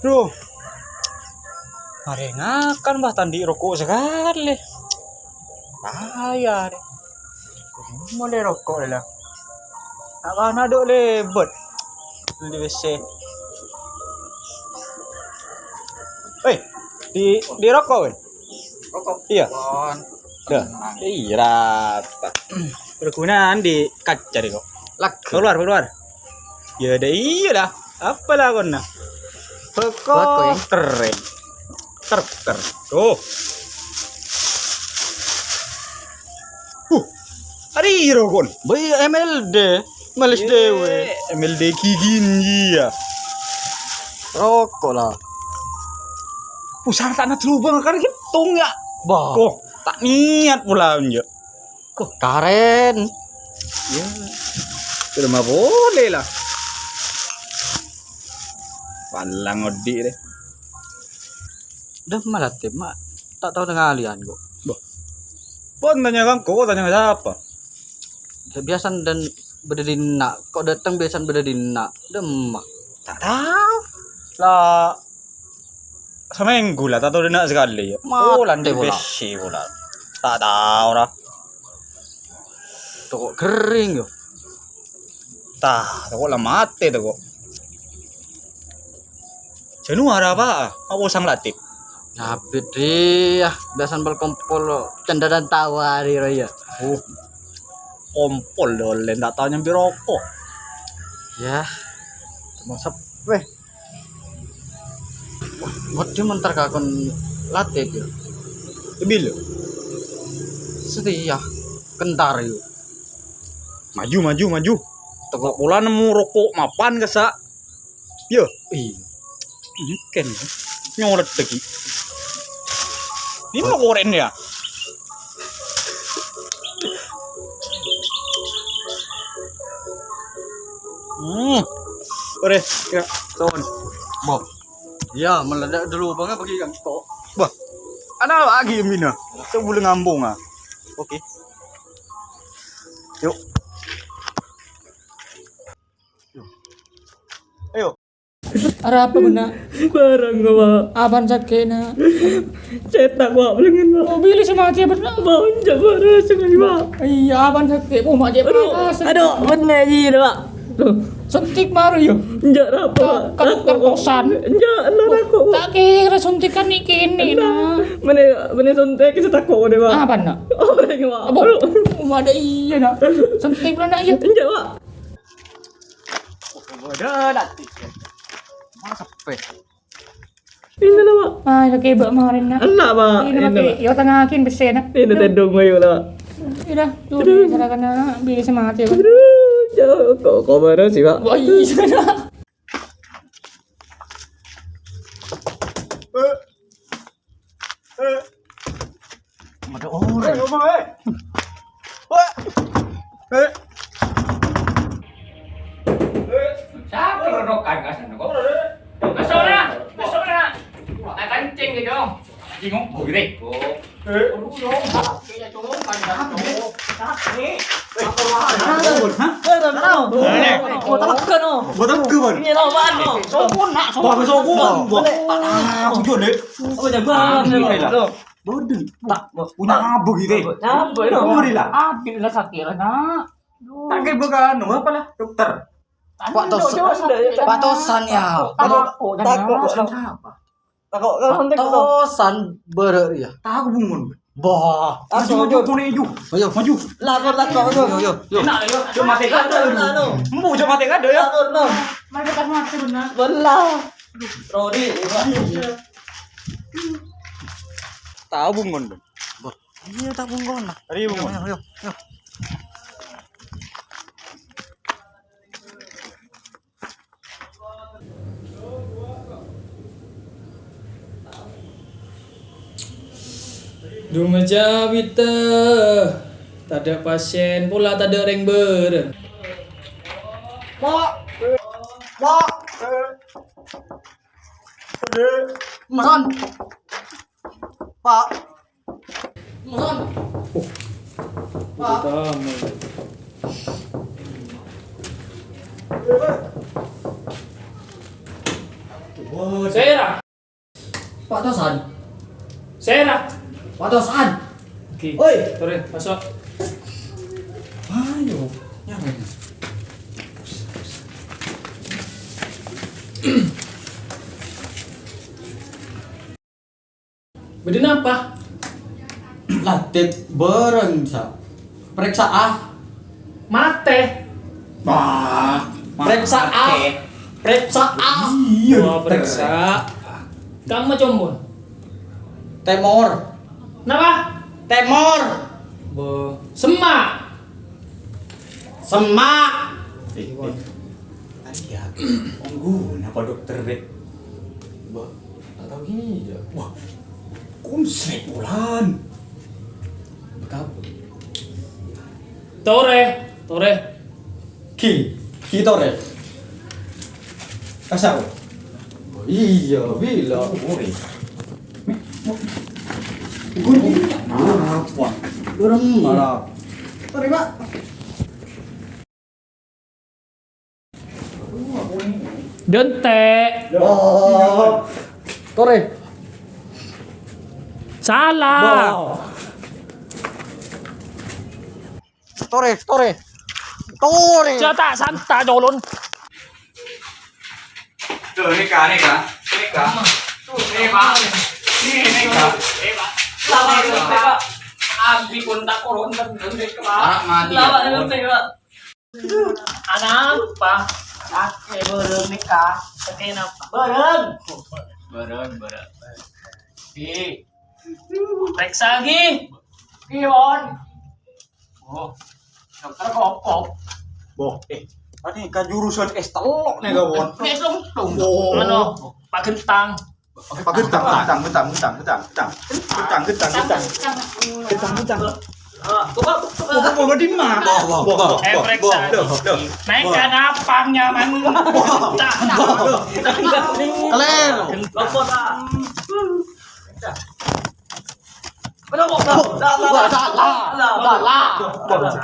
Duh, marengakan bah tandi rokok sekali. Bahaya deh. Mulai rokok lah. Apa nak lebet di WC. Hei, di rokok kan? Rokok. Iya. Bon. Dah. Iya rata. Pergunaan di kaca deh kok. Lagi. Keluar. Ya deh iya lah. Apalah kau nak? Rokok Pokok ya? keren. Ter. Tuh. Hari rokok. Boy MLD. Males Iya. dewe. MLD kiginji ya. Rokok lah. Usah tak nak lubang kan hitung ya. Bah. Kok tak niat pula aja. Kok karen. Ya. Sudah mah boleh lah. Palang odi deh. Dah malah tim mak. Tak tahu dengan kalian kok. Pon tanya kang, kok tanya siapa? Kebiasaan dan berdina. Kok datang biasaan berdina. Demak. Tak tahu. Lah seminggu lah, tak tahu dia nak sekali ya. Mati Bulan di pula. besi pula. Tak tahu lah. Tuh kok kering yo. Tah, kok lah mati tu kok. Jenuh ada apa? Apa sang latih? Habis dia biasaan berkumpul canda dan tawa di raya. Kompol dole, tak tahu nyampi rokok. Ya. Cuma sepe. Buat dia mentar kakon latih yo. Bila? Setia. Kentar yo. Maju. Tengok pula nemu rokok mapan ke sak. Ya, Ih. kan nyoret lagi. Ini mau goreng ya? Ore, ya, kawan. Boh. Ya, meledak dulu banget bagi kang kok. Bah, ada lagi Mina. Saya boleh ngambung ah. Oke. Yuk. Ayo. Ada apa benda? Barang gak pak, Apaan sakit nak? cetak pak, belengan pak. Oh bili sama dia benda. Banyak barang sekali pak. Iya apaan sakit? Oh mak dia panas. Aduh, bener je dah pak. Loh, Suntik baru yo. enjak apa pak. Kan kosan. Enjak, lah aku pak. Tak kira suntikan ni kini nak. Mana sontek kita takut deh pak. Apaan nak? Orang pak. Apa? Mak ada iya nak. Suntik pula nak ya. Enjak pak. Ada latih. Mana sepe. Ini lah pak. Ah lagi buat kemarin nak. Anak pak. Ini pakai yo tengakin besen nak. Ini tendung mayu lah pak. Ida, tu cara kena bili sama dia. Aduh, jauh. Kok barang sih pak. Wah iya nak. Ada orang. Ngomong Wah. Siapa rodokan ka sana kok? Besok na. Tak kancing ke dong. Jingok gure. Betul ke ban? Ini lah pak. Wah, besok gua. Tujuan deh. Apa jagoan nih pak. Bodoh. Tak punya apa gitu. Apa itu? Mari lah. Ambil lah sakit lah nak. Tak kayak bukan apa lah, dokter. Pak Tosan ya. Takut Siapa? Takut Tosan ber ya. Tahu bungun. Bah. Maju, Ayo. maju. Lapor. Yo. Enak ya, cuma mati kan ada. Embu cuma mati kan ada ya. Mereka tak mati benar. Belah. Rodi. Tahu bungun. Iya tak bungkon lah. Hari bungun. Yo. Dumaja kita. Tak ada pasien pula, tak ada orang ber. Mak. Masan. Pak. Pertama. Sera. Pak Tosan. Sera. Pak Tosan. Oke. Oi. Tore, masuk. Ayo. Nyampe. Bedin apa? Latih bareng sa. Periksa ah. Mate. Bah. Periksa ah. Periksa ah. Wah, periksa. Kamu combon. Temor. Napa? Temor. Semak. Semak. Iya. Onggu, napa dokter Rek? Bah. Tak tahu iya. Wah. Konsep ulan. Kamu. Tore. Tore. Ki tore. Kasar. Iya, bila. Ore. Apa? Dorong marah. Tore, Pak. Dente. Oh. Tore. Salah. Tore. Tore. Jata santa jolon. Tuh, ini kah. Tuh, ini Pak. Ini kah. Pak. Abi pun tak koron dan ke Pak. Mati. Anak apa? Kakek bereng nikah. Kakek apa? Bereng. Periksa lagi. Kiwon. Oh, dokter kopok. Boh, ini ka jurusan es telok nih gawon. Besok tung. Ano? Pak Gentang. Gentang. Boh di mana? Boh. Periksa. Naik ke napangnya man. Kalian. Kopok tak.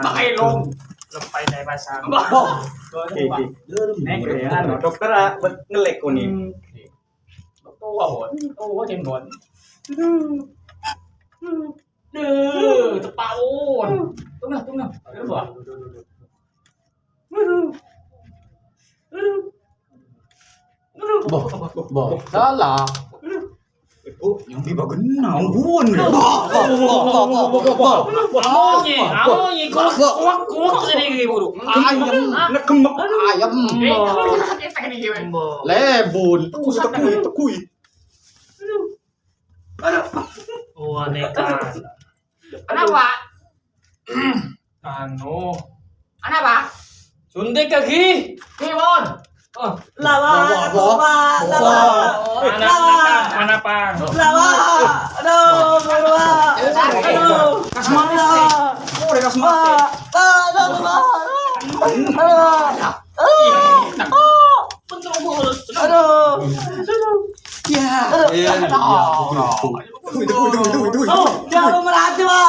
Pakai long. Lepay dari pasar. Dokter ngelek ko nih. Oh, jenggot. Tepawon. Tunggu. Boh. Salah. Oh, yang di bagenang buon. Amonyi, kuak sedikit buru. Ayam. Nekemek Ayam. Lebun. tekui. Wah, nekat. Kenapa? Anu, Kenapa? suntik kaki. Kiwon. Oh, Lawa. mana pan? Aduh, berubah. Aduh. Kasmate. Oh, kasmate. Tunggu. Jangan meraju, Pak.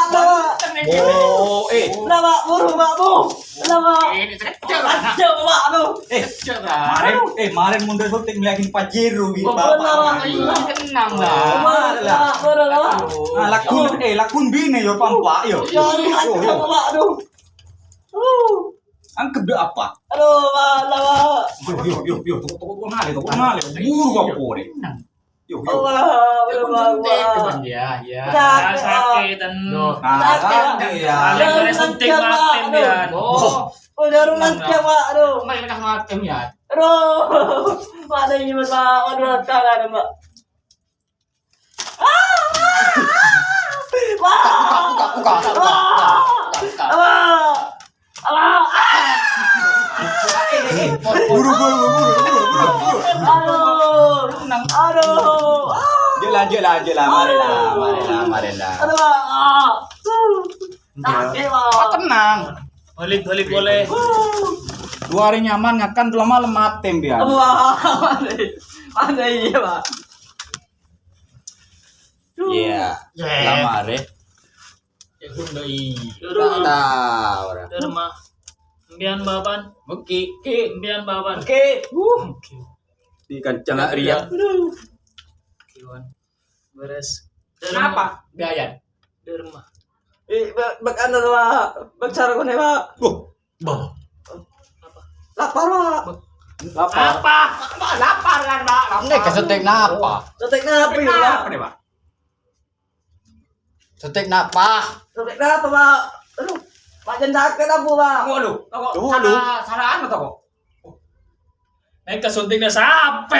Oh, Lama, buru, Pak, Bu. Lama. Raju, Pak, aduh. Kemarin mundur syuting ngeliatin Pajero gitu. Lakun bine yo pampa yo. Pak, aduh. Angkep de apa? Aduh, Pak, lama. Yo, toko ngale. Buru apa deh. Yo. Ya. Sakit, Sakit dan Ya. paling boleh suntik matem ya. Udah rulang Pak, aduh. Mereka matem ya. Aduh. Pak, ada ini, Pak. Aduh, tangan, Pak. Buru. Aduh. Jelah. Marilah. Aduh, Pak. Sakit, Pak. Tenang. Balik boleh. 2 hari nyaman ngakan 2 malam matem biar. Wah, ada iya, Pak. Iya. Lama deh. Ya sudah i. Tahu. Derma. Embian baban. Oke. Embian baban. Oke. Ikan cangak riak. Iwan. Beres. Kenapa? Gayan. Derma. Bag ano na ba? Bag sarang ko na ba? Lapar ba? Apa? Lapar kan, Pak? Ini kesetik napa? Sotek na apa yun Kenapa ba? nih, Pak? Setik napa? Sotek na apa ba? Ano? Pajandakan na po ba? Tunggu lu. Tunggu lu. Salah anu toko. Kasunting na sa ape.